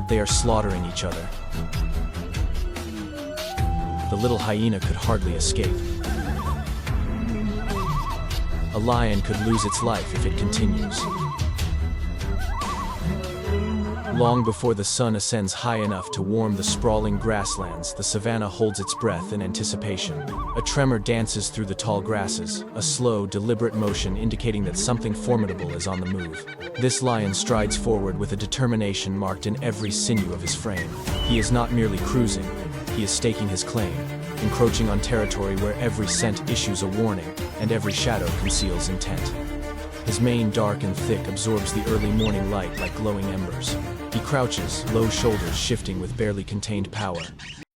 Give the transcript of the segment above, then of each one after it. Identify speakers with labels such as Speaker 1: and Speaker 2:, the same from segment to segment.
Speaker 1: They are slaughtering each other. The little hyena could hardly escape. A lion could lose its life if it continues. Long before the sun ascends high enough to warm the sprawling grasslands, the savanna holds its breath in anticipation. A tremor dances through the tall grasses, a slow, deliberate motion indicating that something formidable is on the move. This lion strides forward with a determination marked in every sinew of his frame. He is not merely cruising, he is staking his claim, encroaching on territory where every scent issues a warning, and every shadow conceals intent. His mane, dark and thick, absorbs the early morning light like glowing embers. He crouches, low shoulders shifting with barely contained power.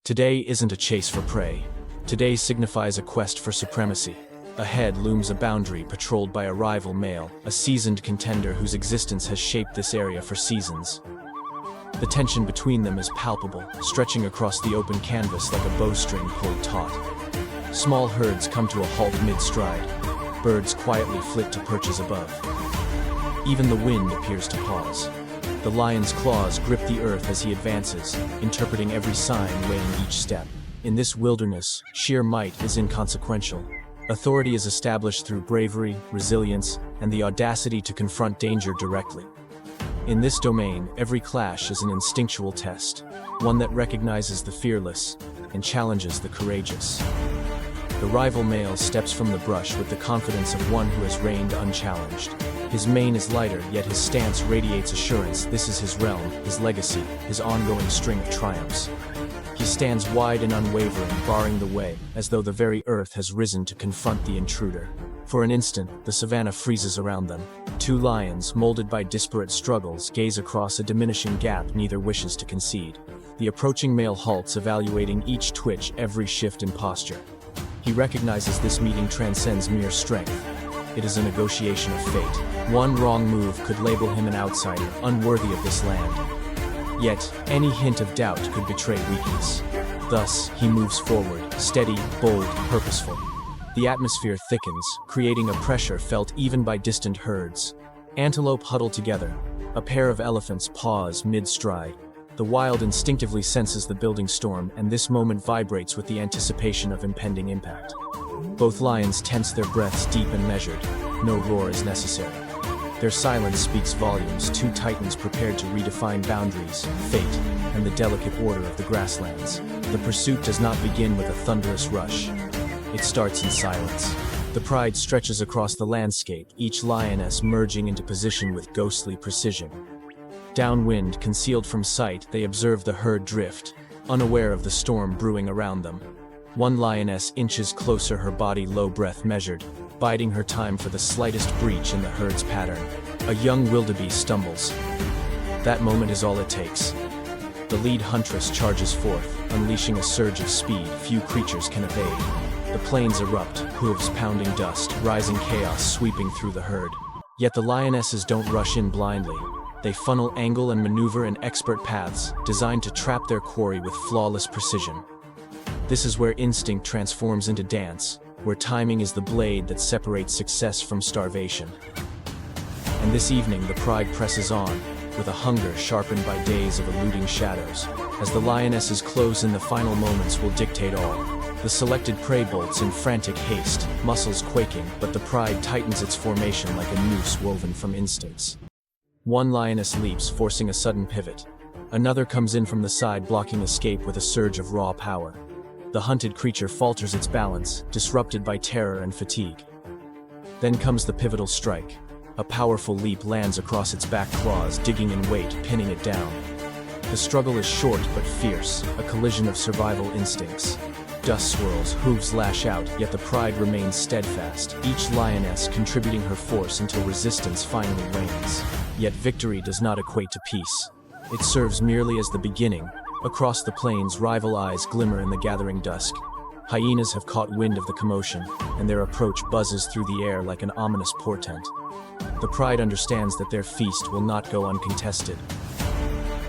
Speaker 1: Today isn't a chase for prey. Today signifies a quest for supremacy. Ahead looms a boundary patrolled by a rival male, a seasoned contender whose existence has shaped this area for seasons. The tension between them is palpable, stretching across the open canvas like a bowstring pulled taut. Small herds come to a halt mid-stride. Birds quietly flit to perches above. Even the wind appears to pause. The lion's claws grip the earth as he advances, interpreting every sign, weighing each step. In this wilderness, sheer might is inconsequential. Authority is established through bravery, resilience, and the audacity to confront danger directly. In this domain, every clash is an instinctual test, one that recognizes the fearless and challenges the courageous. The rival male steps from the brush with the confidence of one who has reigned unchallenged. His mane is lighter, yet his stance radiates assurance. This is his realm, his legacy, his ongoing string of triumphs. He stands wide and unwavering, barring the way, as though the very earth has risen to confront the intruder. For an instant, the savanna freezes around them. Two lions, molded by disparate struggles, gaze across a diminishing gap neither wishes to concede. The approaching male halts, evaluating each twitch, every shift in posture. He recognizes this meeting transcends mere strength. It is a negotiation of fate. One wrong move could label him an outsider, unworthy of this land. Yet, any hint of doubt could betray weakness. Thus, he moves forward, steady, bold, purposeful. The atmosphere thickens, creating a pressure felt even by distant herds. Antelope huddle together. A pair of elephants pause mid-stride. The wild instinctively senses the building storm, and this moment vibrates with the anticipation of impending impact. Both lions tense their breaths deep and measured. No roar is necessary. Their silence speaks volumes, two titans prepared to redefine boundaries, fate, and the delicate order of the grasslands. The pursuit does not begin with a thunderous rush. It starts in silence. The pride stretches across the landscape, each lioness merging into position with ghostly precision. Downwind, concealed from sight, they observe the herd drift, unaware of the storm brewing around them. One lioness inches closer, her body low breath measured, biding her time for the slightest breach in the herd's pattern. A young wildebeest stumbles. That moment is all it takes. The lead huntress charges forth, unleashing a surge of speed few creatures can evade. The plains erupt, hooves pounding dust, rising chaos sweeping through the herd. Yet the lionesses don't rush in blindly. They funnel angle and maneuver in expert paths, designed to trap their quarry with flawless precision. This is where instinct transforms into dance, where timing is the blade that separates success from starvation. And this evening the pride presses on, with a hunger sharpened by days of eluding shadows. As the lionesses close in, the final moments will dictate all. The selected prey bolts in frantic haste, muscles quaking, but the pride tightens its formation like a noose woven from instincts. One lioness leaps, forcing a sudden pivot. Another comes in from the side, blocking escape with a surge of raw power. The hunted creature falters its balance, disrupted by terror and fatigue. Then comes the pivotal strike. A powerful leap lands across its back claws, digging in weight, pinning it down. The struggle is short but fierce, a collision of survival instincts. Dust swirls, hooves lash out, yet the pride remains steadfast, each lioness contributing her force until resistance finally wanes. Yet victory does not equate to peace. It serves merely as the beginning. Across the plains, rival eyes glimmer in the gathering dusk. Hyenas have caught wind of the commotion, and their approach buzzes through the air like an ominous portent. The pride understands that their feast will not go uncontested.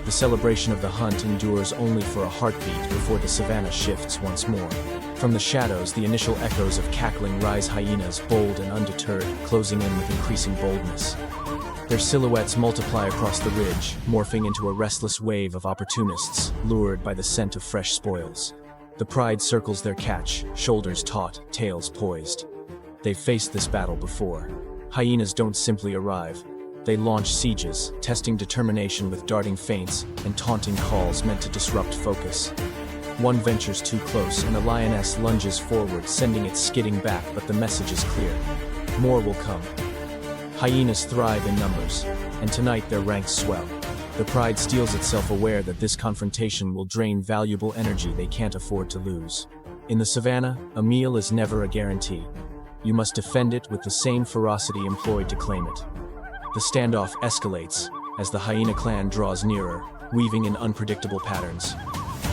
Speaker 1: The celebration of the hunt endures only for a heartbeat before the savanna shifts once more. From the shadows, the initial echoes of cackling rise, hyenas, bold and undeterred, closing in with increasing boldness. Their silhouettes multiply across the ridge, morphing into a restless wave of opportunists, lured by the scent of fresh spoils. The pride circles their catch, shoulders taut, tails poised. They've faced this battle before. Hyenas don't simply arrive. They launch sieges, testing determination with darting feints and taunting calls meant to disrupt focus. One ventures too close and a lioness lunges forward, sending it skidding back, but the message is clear. More will come. Hyenas thrive in numbers, and tonight their ranks swell. The pride steels itself, aware that this confrontation will drain valuable energy they can't afford to lose. In the savannah, a meal is never a guarantee. You must defend it with the same ferocity employed to claim it. The standoff escalates as the hyena clan draws nearer, weaving in unpredictable patterns.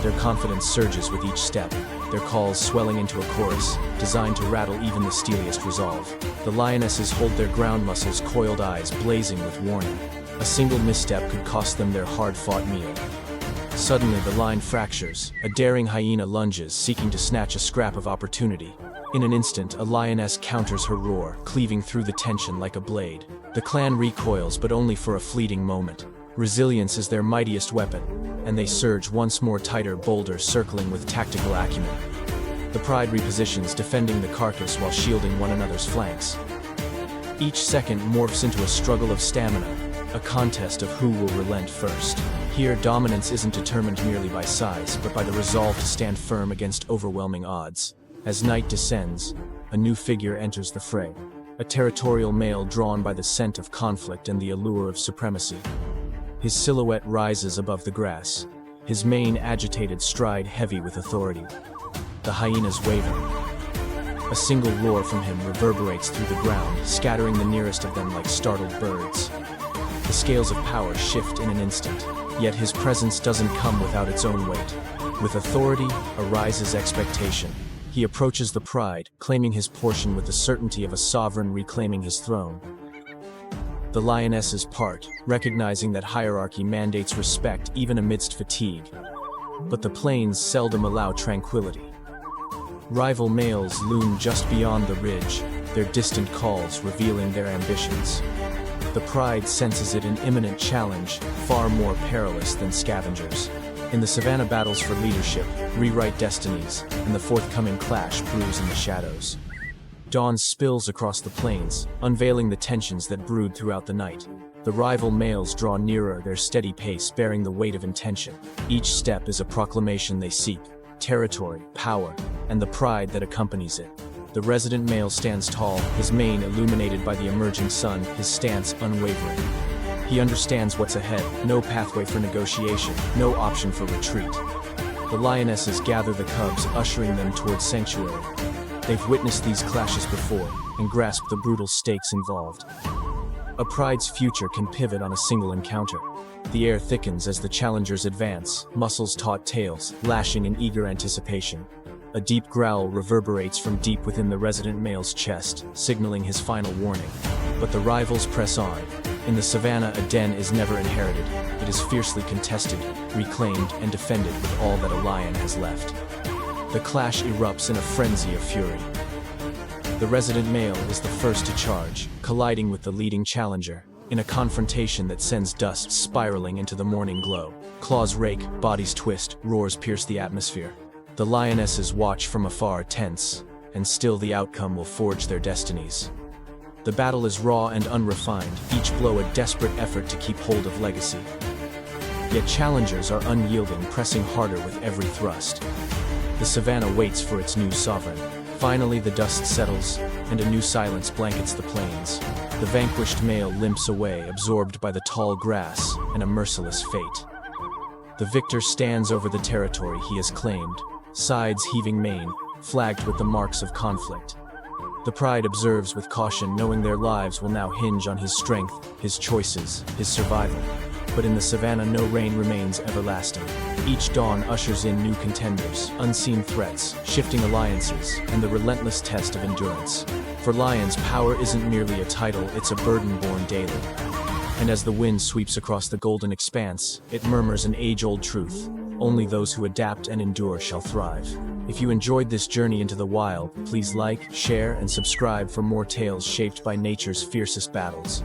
Speaker 1: Their confidence surges with each step, their calls swelling into a chorus, designed to rattle even the steeliest resolve. The lionesses hold their ground muscles, coiled eyes blazing with warning. A single misstep could cost them their hard-fought meal. Suddenly the line fractures. A daring hyena lunges, seeking to snatch a scrap of opportunity. In an instant, a lioness counters her roar, cleaving through the tension like a blade. The clan recoils, but only for a fleeting moment. Resilience is their mightiest weapon, and they surge once more, tighter, bolder, circling with tactical acumen. The pride repositions, defending the carcass while shielding one another's flanks. Each second morphs into a struggle of stamina, a contest of who will relent first. Here, dominance isn't determined merely by size, but by the resolve to stand firm against overwhelming odds. As night descends, a new figure enters the fray. A territorial male drawn by the scent of conflict and the allure of supremacy. His silhouette rises above the grass, his mane agitated, stride heavy with authority. The hyenas waver. A single roar from him reverberates through the ground, scattering the nearest of them like startled birds. The scales of power shift in an instant, yet his presence doesn't come without its own weight. With authority arises expectation. He approaches the pride, claiming his portion with the certainty of a sovereign reclaiming his throne. The lionesses part, recognizing that hierarchy mandates respect even amidst fatigue. But the plains seldom allow tranquility. Rival males loom just beyond the ridge, their distant calls revealing their ambitions. The pride senses it an imminent challenge, far more perilous than scavengers. In the savannah, battles for leadership rewrite destinies, and the forthcoming clash brews in the shadows. Dawn spills across the plains, unveiling the tensions that brood throughout the night. The rival males draw nearer, their steady pace bearing the weight of intention. Each step is a proclamation they seek: territory, power, and the pride that accompanies it. The resident male stands tall, his mane illuminated by the emerging sun, his stance unwavering. He understands what's ahead: no pathway for negotiation, no option for retreat. The lionesses gather the cubs, ushering them towards sanctuary. They've witnessed these clashes before and grasp the brutal stakes involved. A pride's future can pivot on a single encounter. The air thickens as the challengers advance, muscles taut, tails lashing in eager anticipation. A deep growl reverberates from deep within the resident male's chest, signaling his final warning. But the rivals press on. In the savannah, a den is never inherited. It is fiercely contested, reclaimed, and defended with all that a lion has left. The clash erupts in a frenzy of fury. The resident male is the first to charge, colliding with the leading challenger, in a confrontation that sends dust spiraling into the morning glow. Claws rake, bodies twist, roars pierce the atmosphere. The lionesses watch from afar, tense, and still the outcome will forge their destinies. The battle is raw and unrefined, each blow a desperate effort to keep hold of legacy. Yet challengers are unyielding, pressing harder with every thrust. The savannah waits for its new sovereign. Finally, the dust settles, and a new silence blankets the plains. The vanquished male limps away, absorbed by the tall grass and a merciless fate. The victor stands over the territory he has claimed, sides heaving mane, flagged with the marks of conflict. The pride observes with caution, knowing their lives will now hinge on his strength, his choices, his survival. But in the savannah, no reign remains everlasting. Each dawn ushers in new contenders, unseen threats, shifting alliances, and the relentless test of endurance. For lions, power isn't merely a title, it's a burden borne daily. And as the wind sweeps across the golden expanse, it murmurs an age-old truth: only those who adapt and endure shall thrive. If you enjoyed this journey into the wild, please like, share, and subscribe for more tales shaped by nature's fiercest battles.